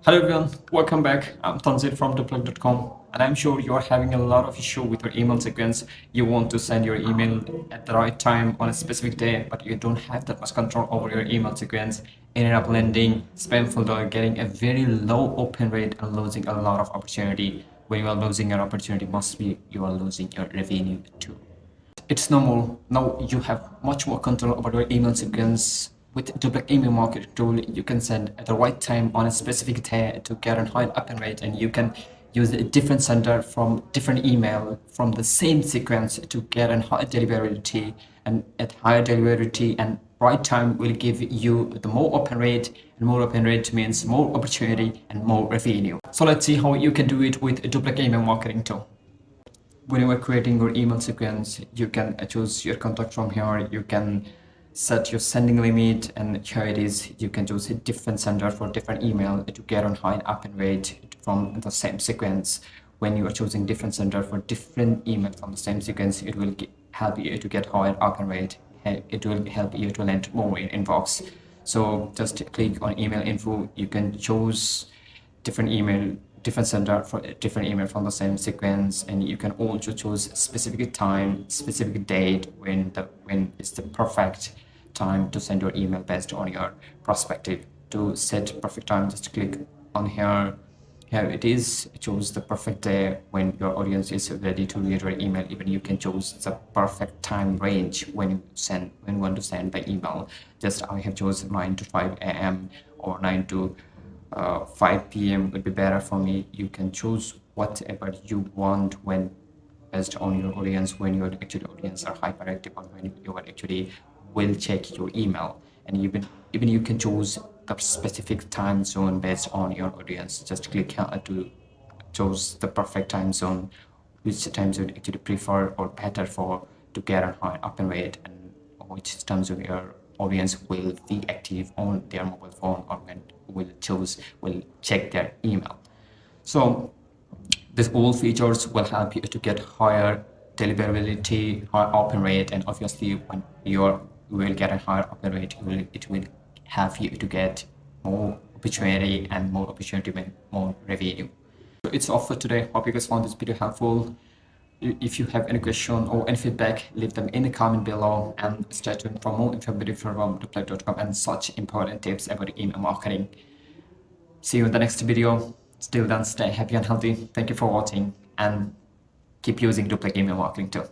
Hello everyone, welcome back. I'm Tanzir from Doplac.com, and I'm sure you're having a lot of issue with your email sequence. You want to send your email at the right time on a specific day, but you don't have that much control over your email sequence. Ended up landing spam folder, getting a very low open rate and losing a lot of opportunity. When you are losing your opportunity, must be you are losing your revenue too. It's normal. Now you have much more control over your email sequence. With Doplac email marketing tool, you can send at the right time on a specific day to get a high open rate, and you can use a different sender from different email from the same sequence to get a high deliverability, and at higher deliverability and right time will give you the more open rate, and more open rate means more opportunity and more revenue. So let's see how you can do it with Doplac email marketing tool. When you are creating your email sequence, you can choose your contact from here. You can set your sending limit, and here it is. You can choose a different sender for different email to get on high open rate from the same sequence. When you are choosing different sender for different email from the same sequence, it will help you to get higher open rate. It will help you to land more in inbox. So just click on email info. You can choose different sender for different email from the same sequence, and you can also choose specific time, specific date when is the perfect time to send your email based on your perspective. To set perfect time, just click on here. Here it is. Choose the perfect day when your audience is ready to read your email. Even you can choose the perfect time range when you want to send the email. Just I have chosen 9 to 5 a.m. or 9 to 5 p.m. would be better for me. You can choose whatever you want when based on your audience, when your actual audience are hyperactive, or when you are actually will check your email. And even you can choose the specific time zone based on your audience. Just click here to choose the perfect time zone, which time zone actually prefer or better for to get a high open rate, and which time zone your audience will be active on their mobile phone, or when will check their email. So these all features will help you to get higher deliverability, higher open rate, and obviously when you will get a higher open rate, it will help you to get more opportunity, and more opportunity means more revenue. So it's all for today. Hope you guys found this video helpful. If you have any question or any feedback, leave them in the comment below, and stay tuned for more information from Doplac.com and such important tips about email marketing. See you in the next video. Till then, stay happy and healthy. Thank you for watching, and keep using Doplac email marketing too.